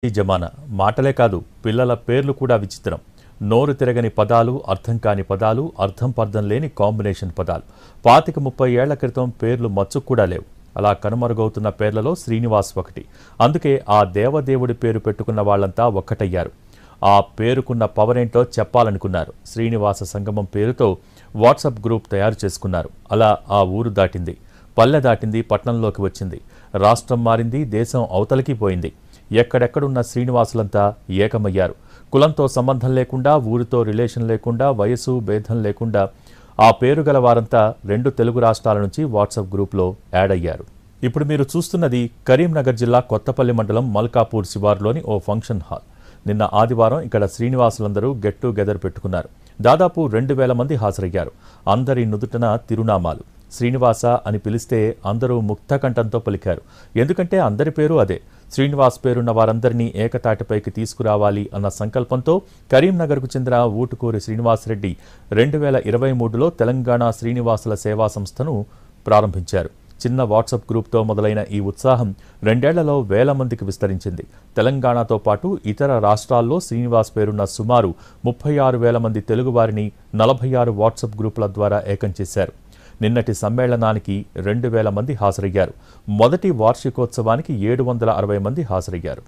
ఈ జమానా మాటలే కాదు పిల్లల పేర్లు కూడా విచిత్రం. నోరు తిరగని పదాలు, అర్థం కాని పదాలు, అర్థం పర్థం లేని కాంబినేషన్ పదాలు. 25-30 ఏళ్ల క్రితం పేర్లు మచ్చుకు కూడా లేవు. అలా కనుమరుగవుతున్న పేర్లలో శ్రీనివాస్ ఒకటి. అందుకే ఆ దేవదేవుడి పేరు పెట్టుకున్న వాళ్లంతా ఒక్కటయ్యారు. ఆ పేరుకున్న పవరేంటో చెప్పాలనుకున్నారు. శ్రీనివాస సంగమం పేరుతో వాట్సాప్ గ్రూప్ తయారు చేసుకున్నారు. అలా ఆ ఊరు దాటింది, పల్లె దాటింది, పట్నంలోకి వచ్చింది. రాష్ట్రం మారింది, దేశం అవతలికి పోయింది. ఎక్కడెక్కడున్న శ్రీనివాసులంతా ఏకమయ్యారు. కులంతో సంబంధం లేకుండా, ఊరితో రిలేషన్ లేకుండా, వయసు భేదం లేకుండా ఆ పేరు గల వారంతా 2 తెలుగు రాష్ట్రాల నుంచి వాట్సాప్ గ్రూప్లో యాడ్ అయ్యారు. ఇప్పుడు మీరు చూస్తున్నది కరీంనగర్ జిల్లా కొత్తపల్లి మండలం మల్కాపూర్ శివార్లోని ఓ ఫంక్షన్ హాల్. నిన్న ఆదివారం ఇక్కడ శ్రీనివాసులందరూ గెట్ టుగెదర్ పెట్టుకున్నారు. దాదాపు 2000 మంది హాజరయ్యారు. అందరి నుదుటన తిరునామాలు. శ్రీనివాస అని పిలిస్తే అందరూ ముక్తకంఠంతో పలికారు. ఎందుకంటే అందరి పేరు అదే. శ్రీనివాస్ పేరున్న వారందరినీ ఏకతాటిపైకి తీసుకురావాలి అన్న సంకల్పంతో కరీంనగర్కు చెందిన ఊటుకూరి శ్రీనివాసరెడ్డి 2023లో తెలంగాణ శ్రీనివాసుల సేవా సంస్థను ప్రారంభించారు. చిన్న వాట్సాప్ గ్రూప్తో మొదలైన ఈ ఉత్సాహం 2 ఏళ్లలో వేల మందికి విస్తరించింది. తెలంగాణతో పాటు ఇతర రాష్ట్రాల్లో శ్రీనివాస్ పేరున్న సుమారు 36,000 మంది తెలుగువారిని 46 వాట్సాప్ గ్రూపుల ద్వారా ఏకం చేశారు. నిన్నటి సమ్మేళనానికి 2,000 మంది హాజరయ్యారు. మొదటి వార్షికోత్సవానికి 760 మంది హాజరయ్యారు.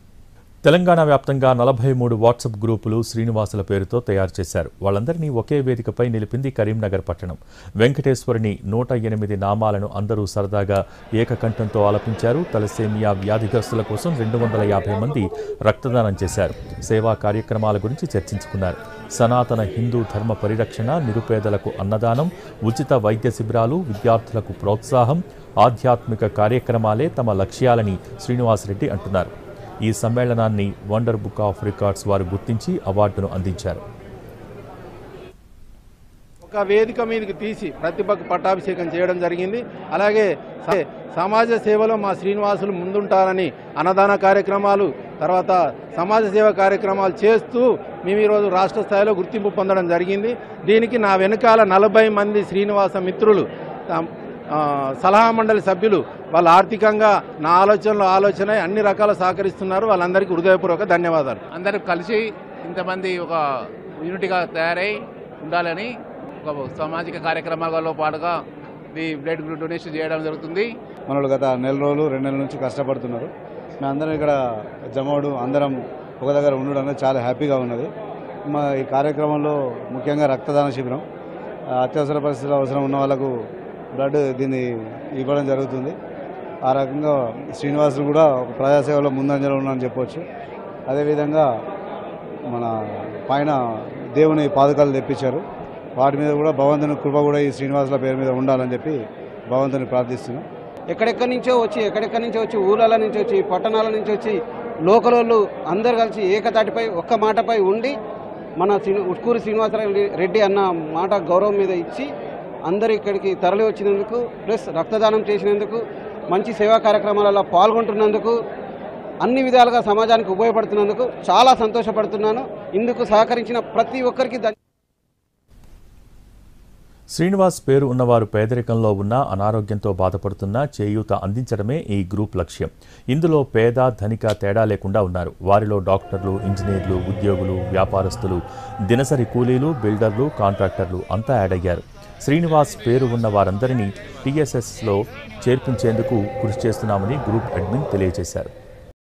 తెలంగాణ వ్యాప్తంగా 43 వాట్సాప్ గ్రూపులు శ్రీనివాసుల పేరుతో తయారు చేశారు. వాళ్ళందరినీ ఒకే వేదికపై నిలిపింది కరీంనగర్ పట్టణం. వెంకటేశ్వరుని 108 నామాలను అందరూ సరదాగా ఏకకంఠంతో ఆలపించారు. తలసేమియా వ్యాధిగ్రస్తుల కోసం 250 మంది రక్తదానం చేశారు. సేవా కార్యక్రమాల గురించి చర్చించుకున్నారు. సనాతన హిందూ ధర్మ పరిరక్షణ, నిరుపేదలకు అన్నదానం, ఉచిత వైద్య శిబిరాలు, విద్యార్థులకు ప్రోత్సాహం, ఆధ్యాత్మిక కార్యక్రమాలే తమ లక్ష్యాలని శ్రీనివాసరెడ్డి అంటున్నారు. ఈ సమ్మేళనాన్ని వండర్ బుక్ ఆఫ్ రికార్డ్స్ వారు గుర్తించి అవార్డును అందించారు. ఒక వేదిక మీదకి తీసి ప్రతిభకు పట్టాభిషేకం చేయడం జరిగింది. అలాగే సమాజ సేవలో మా శ్రీనివాసులు ముందుంటారని అన్నదాన కార్యక్రమాలు, తర్వాత సమాజ సేవ కార్యక్రమాలు చేస్తూ మేము ఈరోజు రాష్ట్ర స్థాయిలో గుర్తింపు పొందడం జరిగింది. దీనికి నా వెనకాల 40 మంది శ్రీనివాస మిత్రులు, సలహా మండలి సభ్యులు, వాళ్ళ ఆర్థికంగా నా ఆలోచన అన్ని రకాల సహకరిస్తున్నారు. వాళ్ళందరికీ హృదయపూర్వక ధన్యవాదాలు. అందరూ కలిసి ఇంతమంది ఒక యూనిట్గా తయారై ఉండాలని ఒక సామాజిక కార్యక్రమాలలో పాటుగా ఈ బ్లడ్ డొనేషన్ చేయడం జరుగుతుంది. మనోళ్ళు గత 1 రోజులు 2 నెలల నుంచి కష్టపడుతున్నారు. మేము అందరం ఇక్కడ జమవుడు అందరం ఒక దగ్గర ఉండడం అనేది చాలా హ్యాపీగా ఉన్నది. మా ఈ కార్యక్రమంలో ముఖ్యంగా రక్తదాన శిబిరం, అత్యవసర పరిస్థితుల్లో అవసరం ఉన్న వాళ్ళకు బ్లడ్ దీన్ని ఇవ్వడం జరుగుతుంది. ఆ రకంగా శ్రీనివాసులు కూడా ప్రజాసేవలో ముందంజలో ఉన్నారని చెప్పవచ్చు. అదేవిధంగా మన పైన దేవుని పాదుకలు తెప్పించారు. వాటి మీద కూడా భగవంతుని కృప కూడా ఈ శ్రీనివాసుల పేరు మీద ఉండాలని చెప్పి భగవంతుని ప్రార్థిస్తున్నాం. ఎక్కడెక్కడి నుంచో వచ్చి ఊళ్ళ నుంచి వచ్చి పట్టణాల నుంచి వచ్చి లోకల్ వాళ్ళు అందరు కలిసి ఏకతాటిపై ఒక్క మాటపై ఉండి మన ఉట్కూరి శ్రీనివాసరెడ్డి అన్న మాట గౌరవం మీద ఇచ్చి అందరూ ఇక్కడికి తరలి వచ్చినందుకు, ప్లస్ రక్తదానం చేసినందుకు, మంచి సేవా కార్యక్రమాలలో పాల్గొంటున్నందుకు, అన్ని విధాలుగా సమాజానికి ఉపయోగపడుతున్నందుకు చాలా సంతోషపడుతున్నాను. ఇందుకు సహకరించిన ప్రతి ఒక్కరికి శ్రీనివాస్ పేరు ఉన్నవారు పేదరికంలో ఉన్న, అనారోగ్యంతో బాధపడుతున్నా చేయూత అందించడమే ఈ గ్రూప్ లక్ష్యం. ఇందులో పేద ధనిక తేడా లేకుండా ఉన్నారు. వారిలో డాక్టర్లు, ఇంజనీర్లు, ఉద్యోగులు, వ్యాపారస్తులు, దినసరి కూలీలు, బిల్డర్లు, కాంట్రాక్టర్లు అంతా యాడ్ అయ్యారు. శ్రీనివాస్ పేరు ఉన్న వారందరినీ TSSలో చేర్పించేందుకు కృషి చేస్తున్నామని గ్రూప్ అడ్మిన్ తెలియజేశారు.